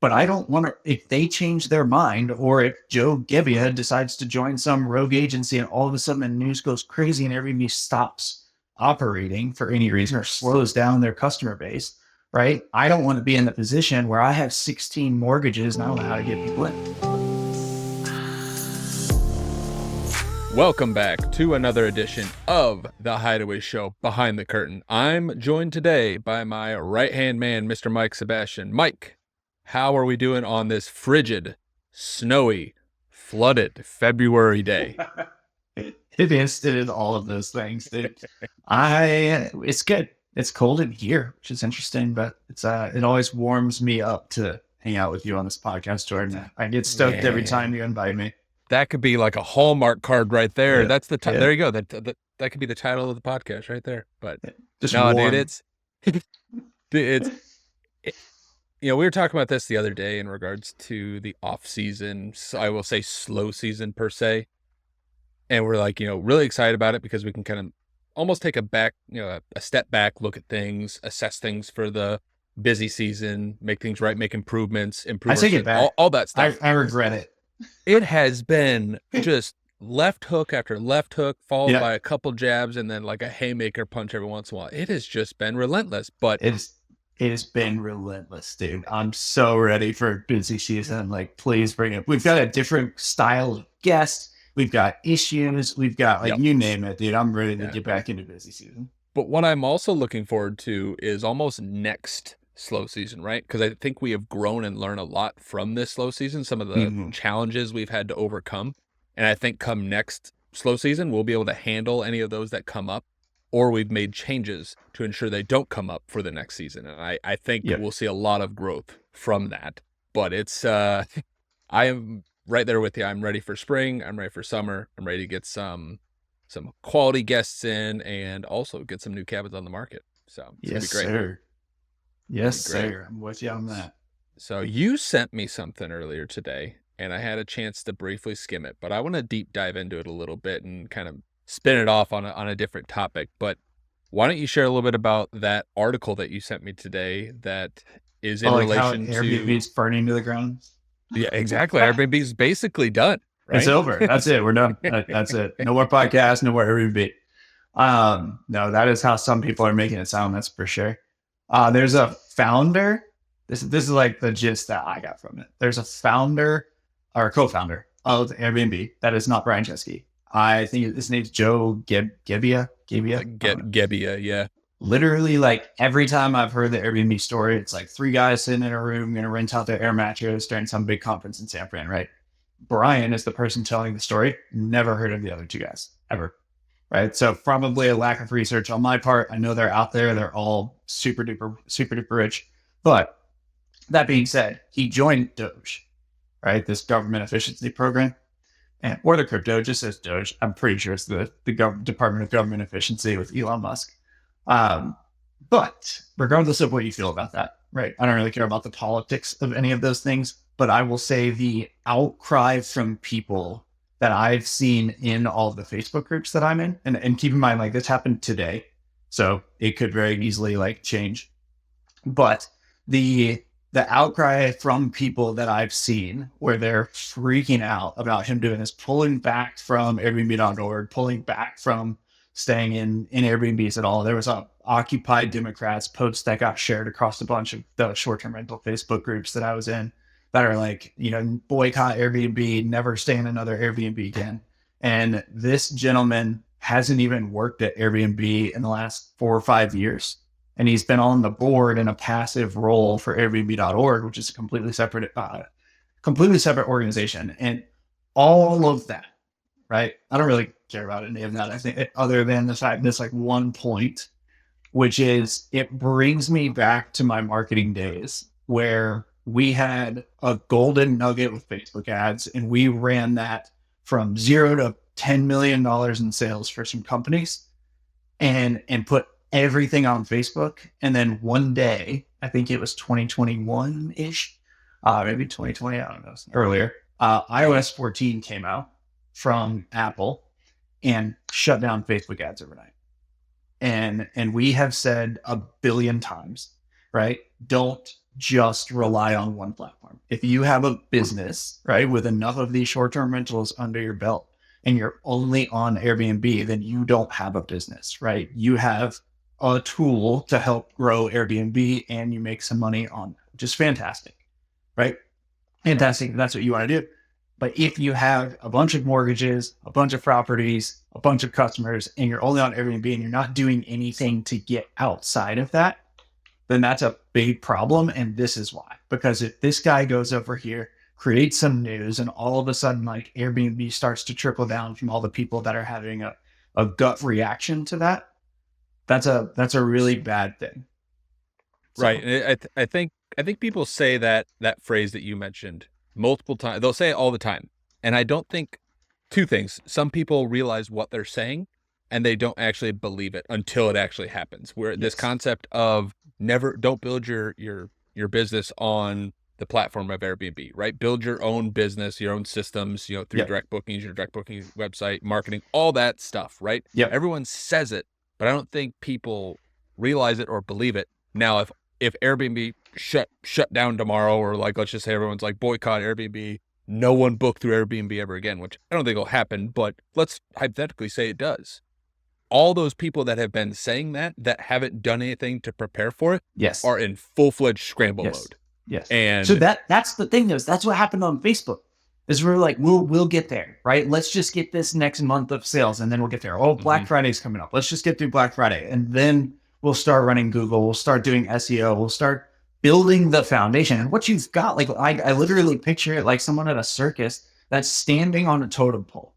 But I don't want to, if they change their mind or if Joe Gebbia decides to join some rogue agency and all of a sudden the news goes crazy and everybody stops operating for any reason or slows down their customer base, right? I don't want to be in the position where I have 16 mortgages and I don't know how to get people in. Welcome back to another edition of the Hideaway Show Behind the Curtain. I'm joined today by my right-hand man, Mr. Mike Sebastian. Mike, how are we doing on this frigid, snowy, flooded February day? It is all of those things. It's good. It's cold in here, which is interesting, but it always warms me up to hang out with you on this podcast, Jordan. I get stoked every time you invite me. That could be like a Hallmark card right there. Yeah. That's the there you go. That could be the title of the podcast right there. But just no, warm. dude, we were talking about this the other day in regards to the off season. So I will say slow season per se. And we're like, really excited about it because we can kind of almost take a step back, look at things, assess things for the busy season, make things right, make improvements, I take it back. All that stuff. I regret it. It has been just left hook after left hook, followed by a couple jabs, and then like a haymaker punch every once in a while. It has just been relentless, but it has been relentless, dude. I'm so ready for busy season. Like, please bring it. We've got a different style of guests. We've got issues. We've got you name it, dude. I'm ready to get back into busy season. But what I'm also looking forward to is almost next slow season, right? Because I think we have grown and learned a lot from this slow season, some of the challenges we've had to overcome. And I think come next slow season, we'll be able to handle any of those that come up, or we've made changes to ensure they don't come up for the next season. And I think we'll see a lot of growth from that. But it's, I am right there with you. I'm ready for spring. I'm ready for summer. I'm ready to get some quality guests in and also get some new cabins on the market. So it's gonna be great. Sir. Yes, sir. I'm with you on that. So you sent me something earlier today, and I had a chance to briefly skim it, but I want to deep dive into it a little bit and kind of spin it off on a different topic. But why don't you share a little bit about that article that you sent me today that is in relation to Airbnb's burning to the ground? Yeah, exactly. Airbnb is basically done. Right? It's over. That's it. We're done. That's it. No more podcast. No more Airbnb. No, that is how some people are making it sound. That's for sure. There's a founder. This is like the gist that I got from it. There's a founder or a co-founder of Airbnb that is not Brian Chesky. I think his name's Joe Gebbia. Gebbia, yeah. Literally, like every time I've heard the Airbnb story, it's like three guys sitting in a room going to rent out their air mattress during some big conference in San Fran, right? Brian is the person telling the story. Never heard of the other two guys ever. Right. So probably a lack of research on my part. I know they're out there. They're all super duper rich. But that being said, he joined Doge, right? This government efficiency program, or the crypto, just says Doge. I'm pretty sure it's the Department of Government Efficiency with Elon Musk. But regardless of what you feel about that, right? I don't really care about the politics of any of those things, but I will say the outcry from people that I've seen in all of the Facebook groups that I'm in, and keep in mind, like this happened today, so it could very easily like change. But the outcry from people that I've seen where they're freaking out about him doing this, pulling back from Airbnb.org, pulling back from staying in Airbnbs at all. There was a Occupy Democrats post that got shared across a bunch of the short-term rental Facebook groups that I was in, that are like, boycott Airbnb, never stay in another Airbnb again. And this gentleman hasn't even worked at Airbnb in the last 4 or 5 years. And he's been on the board in a passive role for Airbnb.org, which is a completely separate organization. And all of that, right? I don't really care about any of that. I think other than the fact this like one point, which is it brings me back to my marketing days where we had a golden nugget with Facebook ads, and we ran that from $0 to $10 million in sales for some companies and put everything on Facebook. And then one day, I think it was 2021-ish, maybe 2020, I don't know, earlier, iOS 14 came out from Apple and shut down Facebook ads overnight. And we have said a billion times, right? Don't just rely on one platform. If you have a business, right, with enough of these short-term rentals under your belt and you're only on Airbnb, then you don't have a business, right? You have a tool to help grow Airbnb and you make some money on it, which is fantastic, right? Fantastic. That's what you want to do. But if you have a bunch of mortgages, a bunch of properties, a bunch of customers, and you're only on Airbnb and you're not doing anything to get outside of that, then that's a big problem. And this is why. Because if this guy goes over here, creates some news, and all of a sudden, like Airbnb starts to trickle down from all the people that are having a gut reaction to that, that's a really bad thing. So. Right. And I think people say that phrase that you mentioned multiple times. They'll say it all the time. And I don't think two things. Some people realize what they're saying and they don't actually believe it until it actually happens. Where this concept of don't build your business on the platform of Airbnb, right? Build your own business, your own systems, through direct bookings, your direct booking website, marketing, all that stuff, right? Everyone says it, but I don't think people realize it or believe it. Now, if Airbnb shut down tomorrow, or like, let's just say everyone's like boycott Airbnb, no one book through Airbnb ever again, which I don't think will happen, but let's hypothetically say it does. All those people that have been saying that haven't done anything to prepare for it, are in full-fledged scramble mode. And so that's the thing, though. That's what happened on Facebook. Is we're like, we'll get there, right? Let's just get this next month of sales, and then we'll get there. Oh, Black Friday's coming up. Let's just get through Black Friday, and then we'll start running Google. We'll start doing SEO. We'll start building the foundation. And what you've got, like, I literally picture it like someone at a circus that's standing on a totem pole,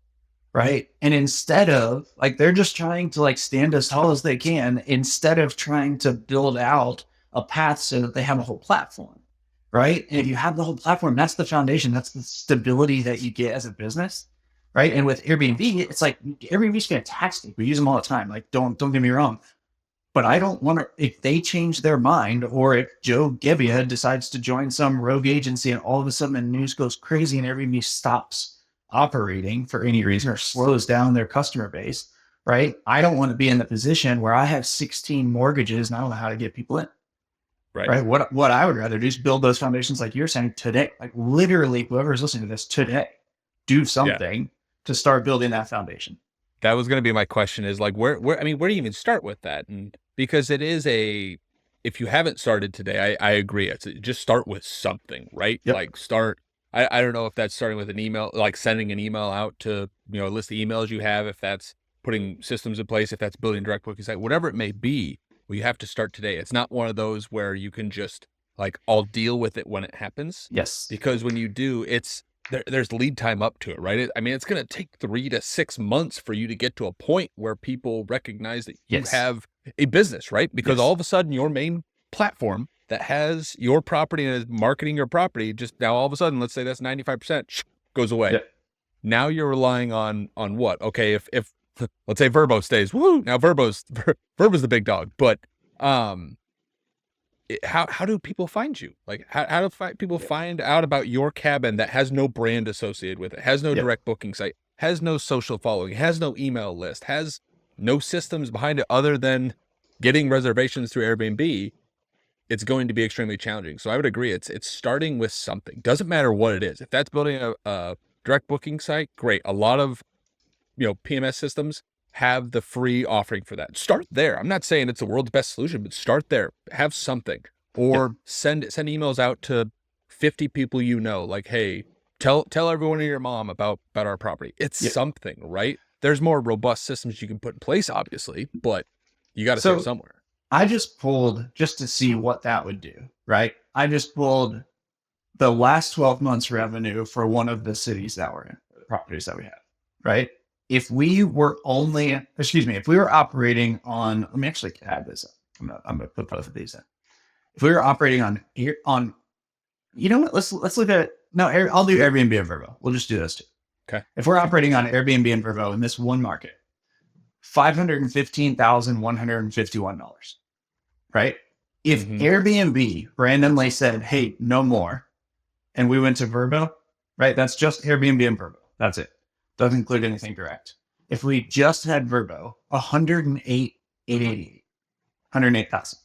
right? And instead of, like, they're just trying to, like, stand as tall as they can, instead of trying to build out a path so that they have a whole platform, right? And if you have the whole platform, that's the foundation. That's the stability that you get as a business, right? And with Airbnb, it's like, Airbnb's fantastic. We use them all the time. Like, don't get me wrong. But I don't want to, if they change their mind, or if Joe Gebbia decides to join some rogue agency and all of a sudden the news goes crazy and Airbnb stops operating for any reason or slows down their customer base, right? I don't want to be in the position where I have 16 mortgages and I don't know how to get people in. Right. What I would rather do is build those foundations, like you're saying, today. Like, literally, whoever's listening to this today, do something to start building that foundation. That was going to be my question, is like, where do you even start with that? And because it is if you haven't started today, I agree. It's just start with something, right? Like, start. I don't know if that's starting with an email, like sending an email out to, a list of emails you have, if that's putting systems in place, if that's building a direct booking site, whatever it may be. Well, you have to start today. It's not one of those where you can just, like, I'll deal with it when it happens. Because when you do, there's lead time up to it, right? It's going to take 3 to 6 months for you to get to a point where people recognize that you have a business, right? Because all of a sudden your main platform that has your property and is marketing your property, just now all of a sudden, let's say that's 95% goes away. Now you're relying on what? Okay, if let's say Vrbo stays, woo! Now Vrbo's the big dog, but how do people find you? Like, how do people find out about your cabin that has no brand associated with it, has no direct booking site, has no social following, has no email list, has no systems behind it other than getting reservations through Airbnb? It's going to be extremely challenging. So I would agree. It's starting with something. Doesn't matter what it is. If that's building a direct booking site, great. A lot of PMS systems have the free offering for that. Start there. I'm not saying it's the world's best solution, but start there. Have something, or send emails out to 50 people like, hey, tell everyone in your mom about our property. It's something, right? There's more robust systems you can put in place, obviously, but you got to start somewhere. I just pulled, just to see what that would do, right? I just pulled the last 12 months revenue for one of the cities that we're in, the properties that we have, right? If we were operating on, let me actually add this up. I'm gonna put both of these in. If we were operating on, you know what? Let's look at it. No, I'll do Airbnb and Vrbo. We'll just do those two. Okay. If we're operating on Airbnb and Vrbo in this one market, $515,151, right? If Airbnb randomly said, hey, no more, and we went to Vrbo, right? That's just Airbnb and Vrbo. That's it. Doesn't include anything direct. If we just had Vrbo, 108,888, 108,000.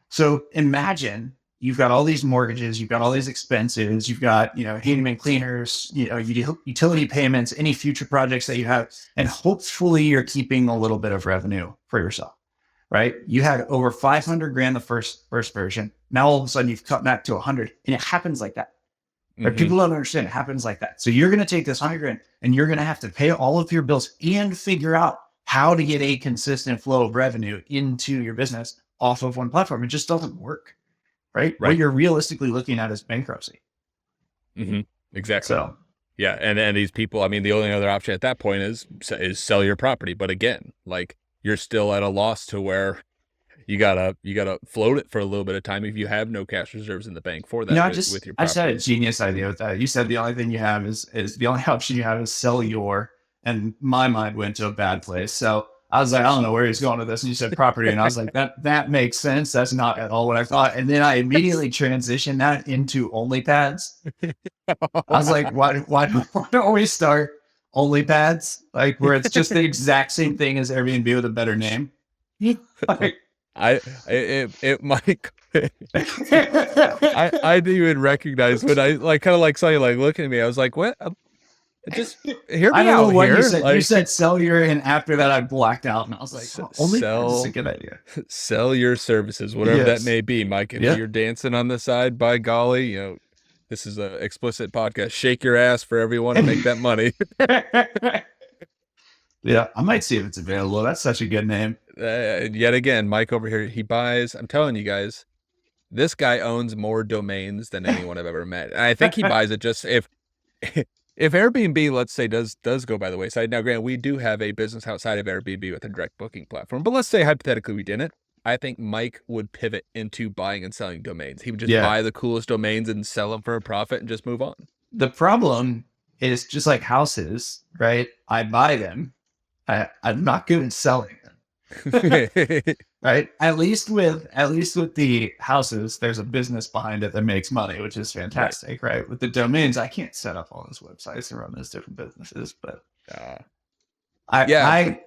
So imagine you've got all these mortgages, you've got all these expenses, you've got, handyman cleaners, utility payments, any future projects that you have, and hopefully you're keeping a little bit of revenue for yourself, right? You had over 500 grand the first version. Now all of a sudden you've cut back to 100, and it happens like that. Right? People don't understand it happens like that. So you're going to take this 100 grand and you're going to have to pay all of your bills and figure out how to get a consistent flow of revenue into your business off of one platform. It just doesn't work, right? What you're realistically looking at is bankruptcy. Exactly. So, yeah. And these people, I mean, the only other option at that point is sell your property. But again, like, you're still at a loss to where you gotta float it for a little bit of time if you have no cash reserves in the bank for that. With your property. I just had a genius idea with that. You said the only thing you have is the only option you have is sell your, and my mind went to a bad place. So I was like, I don't know where he's going with this. And you said property. And I was like, that makes sense. That's not at all what I thought. And then I immediately transitioned that into OnlyPads. I was like, why don't we start OnlyPads? Like, where it's just the exact same thing as Airbnb with a better name. Like, it might. I didn't even recognize when I kind of saw you looking at me. I was like, what? Just hear me out here. You said sell your, and after that I blacked out, and I was like, that's a good idea. Sell your services, whatever that may be, Mike. If you're dancing on the side, by golly, this is an explicit podcast. Shake your ass for everyone and make that money. Yeah, I might see if it's available. That's such a good name. Yet again, Mike over here, he buys, I'm telling you guys, this guy owns more domains than anyone I've ever met. And I think he buys it just if Airbnb, let's say, does go by the wayside. Now, granted, we do have a business outside of Airbnb with a direct booking platform, but let's say hypothetically we didn't. I think Mike would pivot into buying and selling domains. He would just buy the coolest domains and sell them for a profit and just move on. The problem is just like houses, right? I buy them. I'm not good at selling them. Right? At least with the houses, there's a business behind it that makes money, which is fantastic, right? With the domains, I can't set up all those websites and run those different businesses, but I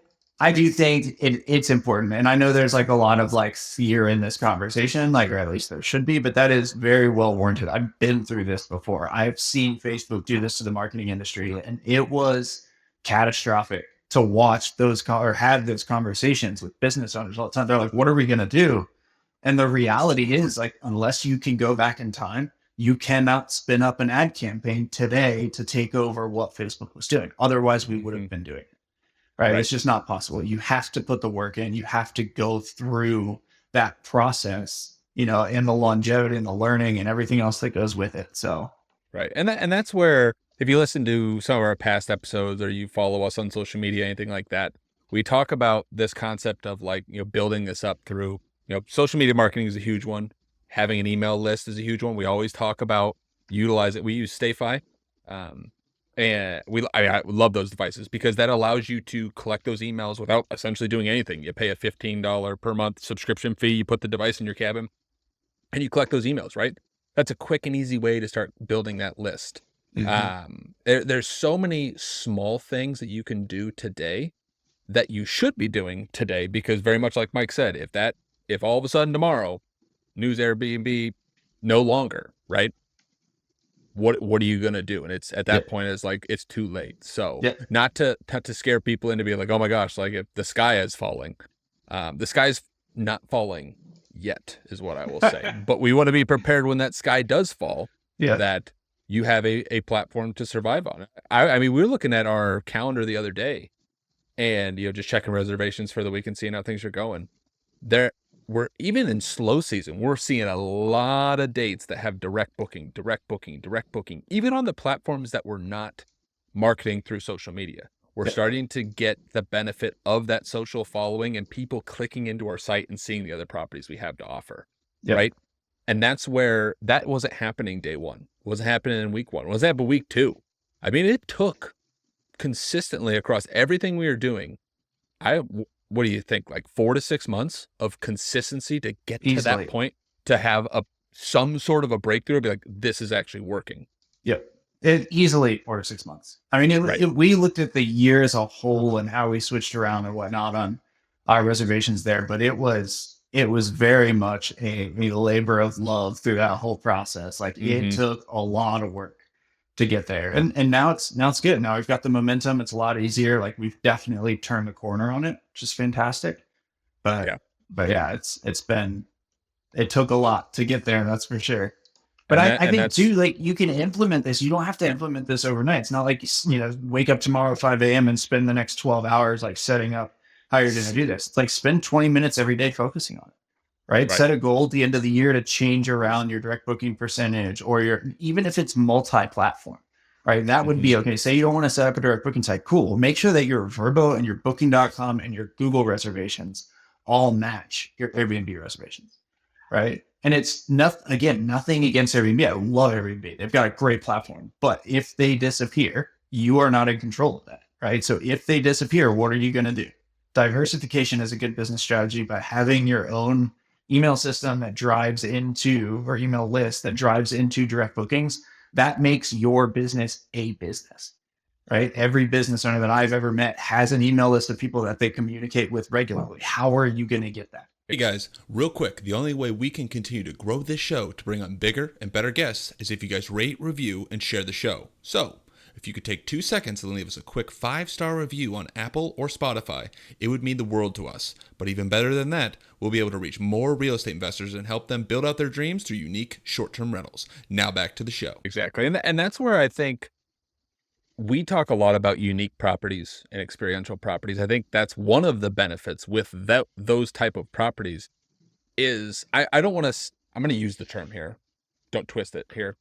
do think it's important. And I know there's a lot of fear in this conversation, or at least there should be, but that is very well warranted. I've been through this before. I've seen Facebook do this to the marketing industry, and it was catastrophic to watch or have those conversations with business owners all the time. They're like, what are we going to do? And the reality is, unless you can go back in time, you cannot spin up an ad campaign today to take over what Facebook was doing. Otherwise, we would have been doing it. Right? It's just not possible. You have to put the work in. You have to go through that process, and the longevity and the learning and everything else that goes with it. So, right. And that's where, if you listen to some of our past episodes or you follow us on social media, anything like that, we talk about this concept of building this up through, social media marketing is a huge one. Having an email list is a huge one. We always talk about utilize it. We use Stayfi. And I love those devices because that allows you to collect those emails without essentially doing anything. You pay a $15 per month subscription fee. You put the device in your cabin and you collect those emails, right? That's a quick and easy way to start building that list. There's so many small things that you can do today that you should be doing today, because very much like Mike said, if all of a sudden tomorrow news Airbnb no longer, right? What are you going to do? And it's at that point, it's too late. So not to scare people into being like, oh my gosh, if the sky is falling, the sky's not falling yet is what I will say, but we want to be prepared when that sky does fall, that you have a platform to survive on. I mean, we were looking at our calendar the other day and, just checking reservations for the week and seeing how things are going. We're even in slow season, we're seeing a lot of dates that have direct booking, even on the platforms that we're not marketing through social media. We're starting to get the benefit of that social following and people clicking into our site and seeing the other properties we have to offer. Right. And that's where that wasn't happening day one. It wasn't happening in week one. It wasn't happening week two. I mean, it took consistently across everything we were doing. What do you think? 4 to 6 months of consistency to get to that point, to have some sort of a breakthrough, be like, this is actually working. Easily 4 to 6 months. I mean, we looked at the year as a whole and how we switched around and whatnot on our reservations there, but it was it was very much a labor of love through that whole process. Like it Mm-hmm. took a lot of work to get there. And now it's good. Now we've got the momentum. It's a lot easier. Like we've definitely turned the corner on it, which is fantastic. Yeah. But yeah, it took a lot to get there, that's for sure. But I And think that's too, like you can implement this. You don't have to implement this overnight. It's not like, wake up tomorrow at 5 a.m. and spend the next 12 hours like setting up how you're going to do this. It's like spend 20 minutes every day focusing on it, right? right. Set a goal at the end of the year to change around your direct booking percentage or even if it's multi-platform, right? That would Mm-hmm. be okay. Say you don't want to set up a direct booking site. Cool. Make sure that your Vrbo and your booking.com and your Google reservations all match your Airbnb reservations, right? And it's nothing against Airbnb. I love Airbnb. They've got a great platform. But if they disappear, you are not in control of that, right? So if they disappear, what are you going to do? Diversification is a good business strategy by having your own email system that drives into, or email list that drives into direct bookings. That makes your business a business, right? Every business owner that I've ever met has an email list of people that they communicate with regularly. How are you going to get that? Hey guys, real quick, the only way we can continue to grow this show to bring on bigger and better guests is if you guys rate, review, and share the show. So, if you could take 2 seconds and leave us a quick 5-star review on Apple or Spotify, it would mean the world to us. But even better than that, we'll be able to reach more real estate investors and help them build out their dreams through unique short-term rentals. Now back to the show. Exactly. And that's where I think we talk a lot about unique properties and experiential properties. I think that's one of the benefits with those type of properties is I don't want to, I'm going to use the term here. Don't twist it here.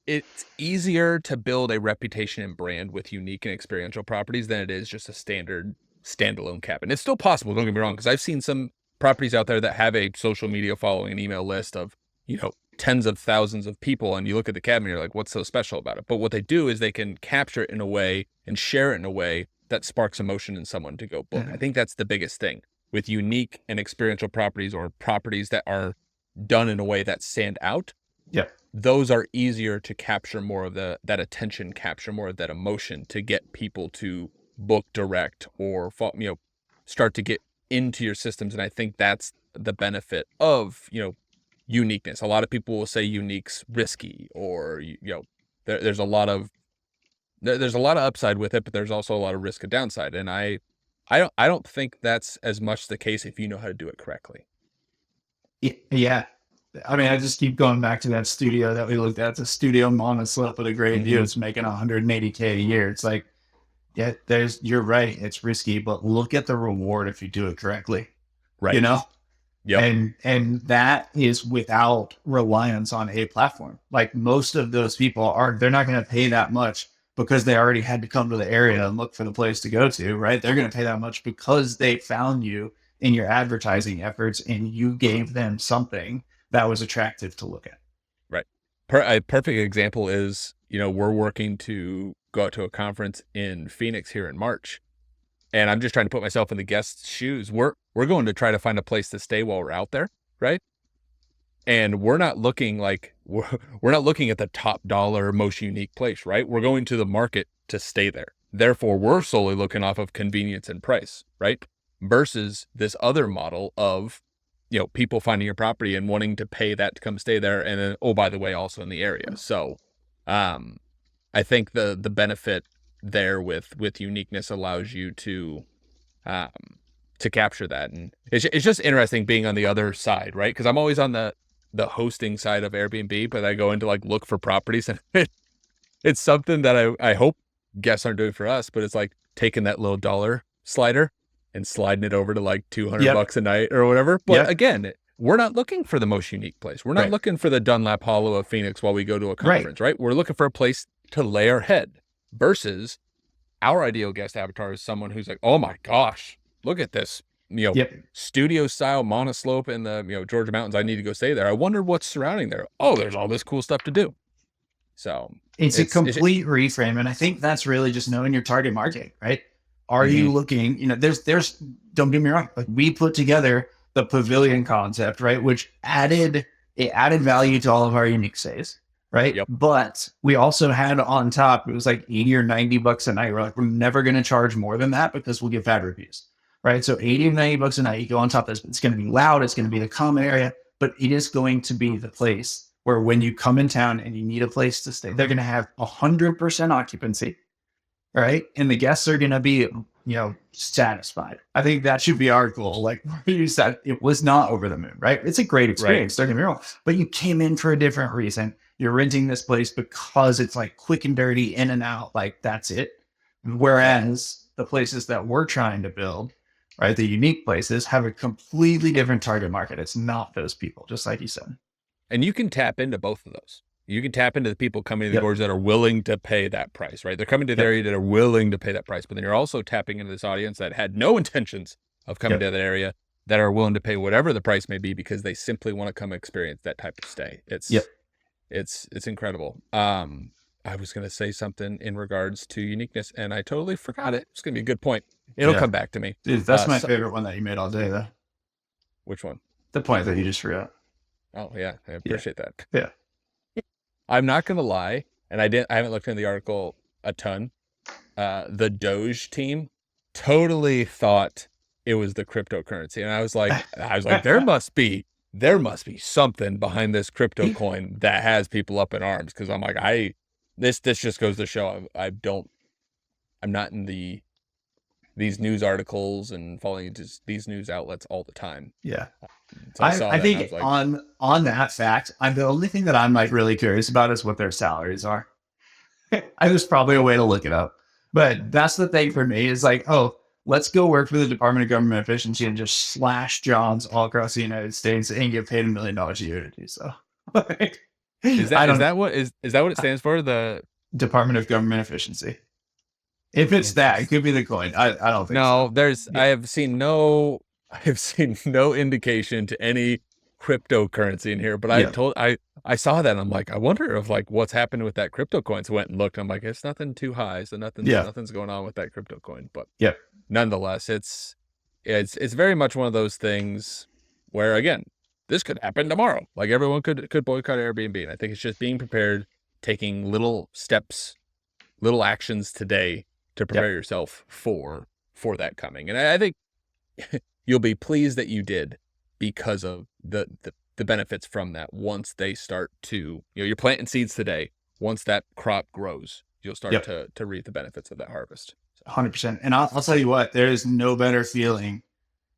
It's easier to build a reputation and brand with unique and experiential properties than it is just a standard standalone cabin. It's still possible, don't get me wrong, because I've seen some properties out there that have a social media following, an email list of, tens of thousands of people, and you look at the cabin and you're like, what's so special about it? But what they do is they can capture it in a way and share it in a way that sparks emotion in someone to go book. I think that's the biggest thing with unique and experiential properties, or properties that are done in a way that stand out. Yeah. Those are easier to capture more of that attention, capture more of that emotion to get people to book direct or start to get into your systems. And I think that's the benefit of, uniqueness. A lot of people will say unique's risky, or there's a lot of upside with it, but there's also a lot of risk and downside. And I don't think that's as much the case if you know how to do it correctly. Yeah. I mean, I just keep going back to that studio that we looked at. It's a studio monoslope with a great view. It's making $180K a year. It's like, yeah, you're right. It's risky, but look at the reward if you do it correctly. Right. Yep. And that is without reliance on a platform. Like most of those people they're not going to pay that much because they already had to come to the area and look for the place to go to, right? They're going to pay that much because they found you in your advertising efforts and you gave them something that was attractive to look at. Right. A perfect example is, we're working to go out to a conference in Phoenix here in March. And I'm just trying to put myself in the guest's shoes. We're going to try to find a place to stay while we're out there, right? And we're not looking at the top dollar, most unique place, right? We're going to the market to stay there. Therefore, we're solely looking off of convenience and price, right? Versus this other model of, people finding your property and wanting to pay that to come stay there, and then, oh, by the way, also in the area. So, I think the benefit there with uniqueness allows you to capture that. And it's just interesting being on the other side, right? Because I'm always on the hosting side of Airbnb, but I go into look for properties, and it's something that I hope guests aren't doing for us, but it's like taking that little dollar slider and sliding it over to $200 a night or whatever. But again, we're not looking for the most unique place. We're not looking for the Dunlap Hollow of Phoenix while we go to a conference, right? We're looking for a place to lay our head. Versus our ideal guest avatar is someone who's like, oh my gosh, look at this, studio style monoslope in the, Georgia mountains. I need to go stay there. I wonder what's surrounding there. Oh, there's all this cool stuff to do. So it's a complete reframe. And I think that's really just knowing your target market, right? Are you looking, there's, don't get me wrong. We put together the pavilion concept, right? Which added value to all of our unique stays. Right. Yep. But we also had on top, it was $80 or $90 a night. We're never going to charge more than that because we'll get bad reviews. right? So 80 to 90 bucks a night, you go on top of this, it's going to be loud. It's going to be the common area, but it is going to be the place where when you come in town and you need a place to stay, they're going to have 100% occupancy, right? And the guests are going to be, satisfied. I think that should be our goal. Like you said, it was not over the moon, right? It's a great experience, don't get me wrong, but you came in for a different reason. You're renting this place because it's like quick and dirty, in and out, like that's it. Whereas the places that we're trying to build, right, the unique places, have a completely different target market. It's not those people, just like you said. And you can tap into both of those. You can tap into the people coming to the gorge that are willing to pay that price, right? They're coming to the area that are willing to pay that price, but then you're also tapping into this audience that had no intentions of coming to that area, that are willing to pay whatever the price may be because they simply want to come experience that type of stay. It's incredible. I was going to say something in regards to uniqueness and I totally forgot it. It's going to be a good point. It'll come back to me. Dude, that's my favorite one that you made all day, though. Which one? The point that you just forgot. Oh yeah, I appreciate that. Yeah. I'm not gonna lie, and I haven't looked into the article a ton. The Doge team totally thought it was the cryptocurrency, and I was like, there must be something behind this crypto coin that has people up in arms. Because I'm like, this just goes to show I'm not in these news articles and following just these news outlets all the time. Yeah. So I think like, on that fact, the only thing that I'm like really curious about is what their salaries are. There's probably a way to look it up, but that's the thing for me is like, oh, let's go work for the Department of Government Efficiency and just slash jobs all across the United States and get paid $1 million a year to do so. Is that what it stands for? The Department of Government Efficiency. If it's that, it could be the coin. I don't think so. I have seen no indication to any cryptocurrency in here, but I saw that and I'm like, I wonder if like what's happened with that crypto coin. So I went and looked. I'm like, it's nothing too high, so nothing's going on with that crypto coin. But nonetheless, it's very much one of those things where again, this could happen tomorrow. Like everyone could boycott Airbnb, and I think it's just being prepared, taking little steps, little actions today to prepare yourself for that coming. And I think you'll be pleased that you did because of the benefits from that. Once they start to, you're planting seeds today. Once that crop grows, you'll start to reap the benefits of that harvest. 100%. And I'll tell you what, there is no better feeling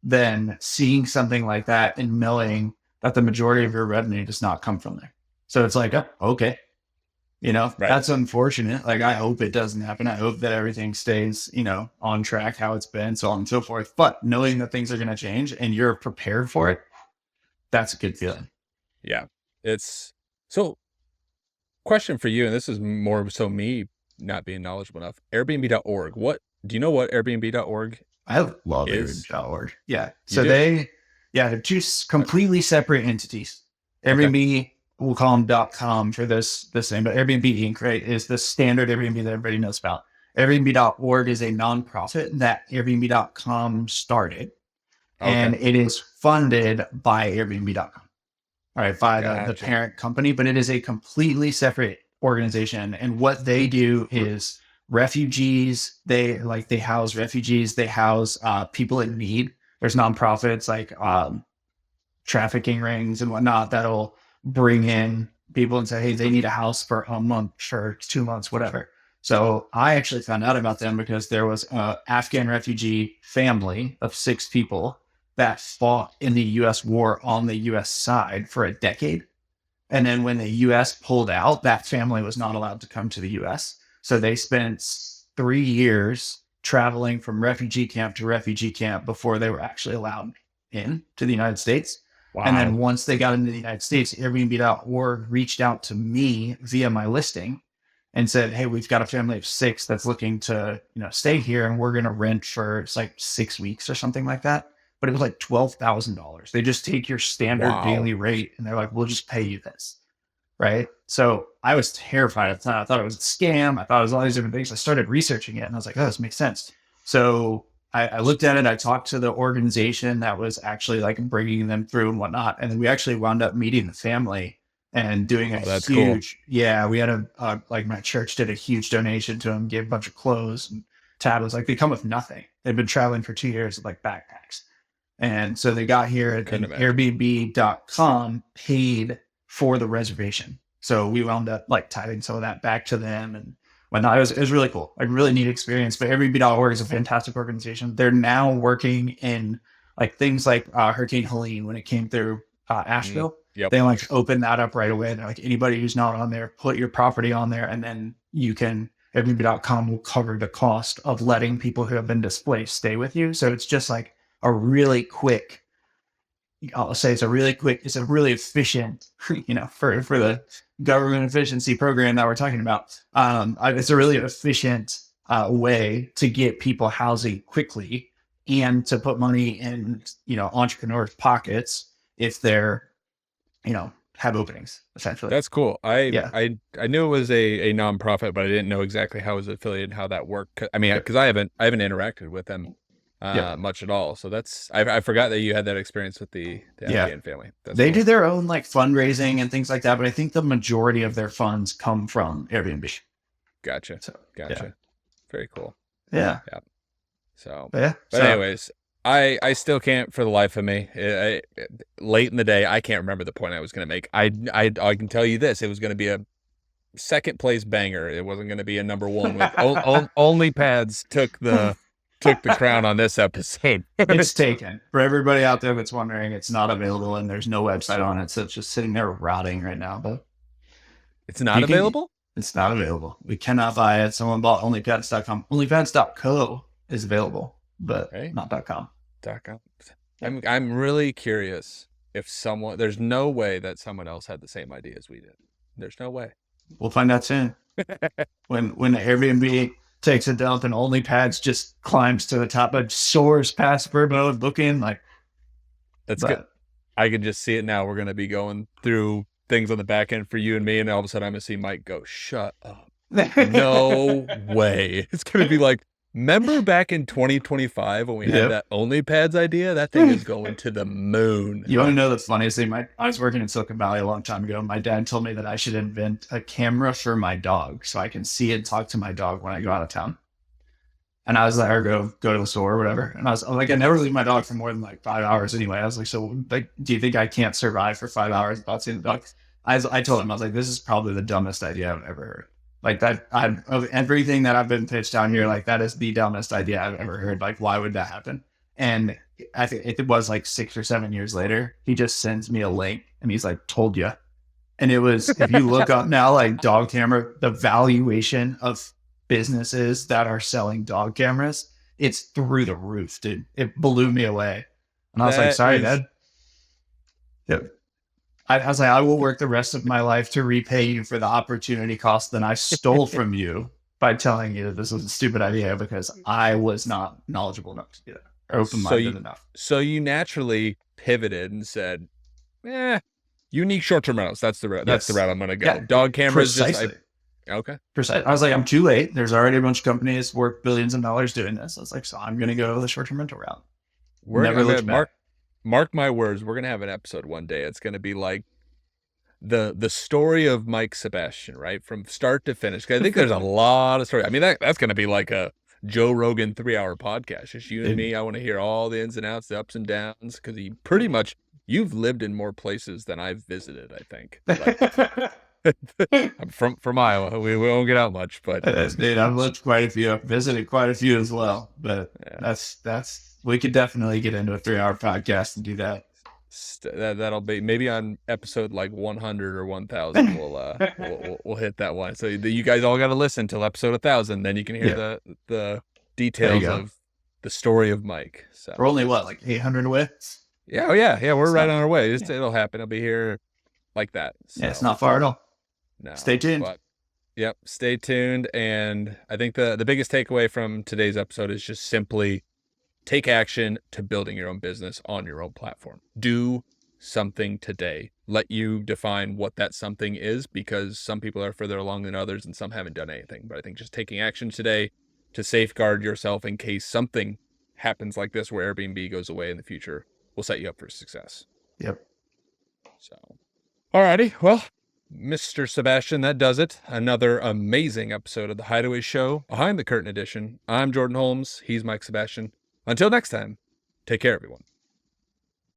than seeing something like that and knowing that the majority of your revenue does not come from there. So it's like, oh, okay. That's unfortunate. Like, I hope it doesn't happen. I hope that everything stays, on track, how it's been, so on and so forth. But knowing that things are going to change and you're prepared for it, that's a good feeling. Yeah. So question for you, and this is more so me not being knowledgeable enough. Airbnb.org. Do you know what Airbnb.org I love Airbnb.org. Yeah. So they're two completely separate entities. Airbnb, we'll call them .com for this thing, but Airbnb Inc., right, is the standard Airbnb that everybody knows about. Airbnb.org is a nonprofit that Airbnb.com started, and it is funded by Airbnb.com, all right, by the parent company, but it is a completely separate organization. And what they do is refugees, they house refugees, they house people in need. There's nonprofits like trafficking rings and whatnot that'll bring in people and say, hey, they need a house for a month, for 2 months, whatever. So I actually found out about them because there was an Afghan refugee family of 6 people that fought in the U.S. war on the U.S. side for a decade. And then when the U.S. pulled out, that family was not allowed to come to the U.S. So they spent 3 years traveling from refugee camp to refugee camp before they were actually allowed in to the United States. Wow. And then once they got into the United States, Airbnb.org reached out to me via my listing and said, hey, we've got a family of 6 that's looking to, stay here, and we're going to rent for, it's like 6 weeks or something like that. But it was like $12,000. They just take your standard daily rate and they're like, we'll just pay you this. Right. So I was terrified at the time. I thought it was a scam. I thought it was all these different things. I started researching it and I was like, oh, this makes sense. So I looked at it. I talked to the organization that was actually like bringing them through and whatnot. And then we actually wound up meeting the family and doing a huge, cool. We had like my church did a huge donation to them, gave a bunch of clothes and Tad was like, they come with nothing. They've been traveling for 2 years with like backpacks. And so they got here and Airbnb.com paid for the reservation. So we wound up like tithing some of that back to them and whatnot. It was really cool, like really neat experience. But Airbnb.org is a fantastic organization. They're now working in like things like Hurricane Helene when it came through Asheville. Yep. They like open that up right away. They're like, anybody who's not on there, put your property on there, and then you can Airbnb.com will cover the cost of letting people who have been displaced stay with you. So it's just like a really quick, I'll say it's a really efficient, you know, for the government efficiency program that we're talking about. It's a really efficient way to get people housing quickly and to put money in, you know, entrepreneurs' pockets if they're, you know, have openings essentially. That's cool. I knew it was a nonprofit, but I didn't know exactly how it was affiliated, how that worked. I mean, because I haven't interacted with them much at all. So I forgot that you had that experience with the Afghan family. They do their own like fundraising and things like that, but I think the majority of their funds come from Airbnb. Gotcha. Very cool. Yeah. So, anyways, I still can't for the life of me. Late in the day, I can't remember the point I was going to make. I can tell you this: it was going to be a second place banger. It wasn't going to be a number one. With only pads took the crown on this episode. It's taken. For everybody out there that's wondering, it's not available and there's no website on it, so it's just sitting there rotting right now. But it's not available. It's not available. We cannot buy it. Someone bought onlypads.com. Onlypads.co is available, but not .com. I'm really curious if there's no way that someone else had the same idea as we did. There's no way. We'll find out soon. when Airbnb takes a dump and OnlyPads just climbs to the top, but soars past Verbo booking, like that's good. I can just see it now. We're gonna be going through things on the back end for you and me, and all of a sudden I'm gonna see Mike go, "Shut up." No way. It's gonna be like, remember back in 2025 when we had that OnlyPads idea? That thing is going to the moon. You want to know the funniest thing? I was working in Silicon Valley a long time ago. My dad told me that I should invent a camera for my dog so I can see and talk to my dog when I go out of town. And I was like, or go to the store or whatever. And I was like, I never leave my dog for more than like 5 hours anyway. I was like, so like, do you think I can't survive for 5 hours without seeing the dog? I told him, I was like, this is probably the dumbest idea I've ever heard. Like that, of everything that I've been pitched down here, like that is the dumbest idea I've ever heard. Like, why would that happen? And I think it was like 6 or 7 years later, he just sends me a link and he's like, told you. And it was, if you look up now, like dog camera, the valuation of businesses that are selling dog cameras, it's through the roof, dude. It blew me away. And I was like, sorry, Dad. Yep. I was like, I will work the rest of my life to repay you for the opportunity cost that I stole from you by telling you that this was a stupid idea because I was not knowledgeable enough to do that or open-minded enough. So you naturally pivoted and said, unique short-term rentals. That's the route. That's the route I'm going to go. Yeah, dog cameras. Precisely. Precisely. I was like, I'm too late. There's already a bunch of companies worth billions of dollars doing this. I was like, so I'm going to go the short-term rental route. Never looked back. Mark my words, we're going to have an episode one day. It's going to be like the story of Mike Sebastian, right? From start to finish. 'Cause I think there's a lot of story. I mean, that's going to be like a Joe Rogan 3-hour podcast. Just you and me. I want to hear all the ins and outs, the ups and downs, because you've lived in more places than I've visited, I think. I'm from Iowa. We won't get out much, but dude, I've lived quite a few. I've visited quite a few as well. But that's we could definitely get into a 3-hour podcast and do that. That'll be maybe on episode like 100 or 1000. We'll hit that one. So you guys all got to listen till episode 1000. Then you can hear the details of the story of Mike. So we're only like 800 away. Yeah. We're right on our way. It'll happen. It'll be here like that. So. Yeah, it's not far at all. No. Stay tuned. Stay tuned. And I think the biggest takeaway from today's episode is just simply take action to building your own business on your own platform. Do something today. Let you define what that something is, because some people are further along than others and some haven't done anything. But I think just taking action today to safeguard yourself in case something happens like this where Airbnb goes away in the future will set you up for success. Yep. So, alrighty. Well, Mr. Sebastian, that does it. Another amazing episode of the Hideaway Show, Behind the Curtain edition. I'm Jordan Holmes. He's Mike Sebastian. Until next time, take care, everyone.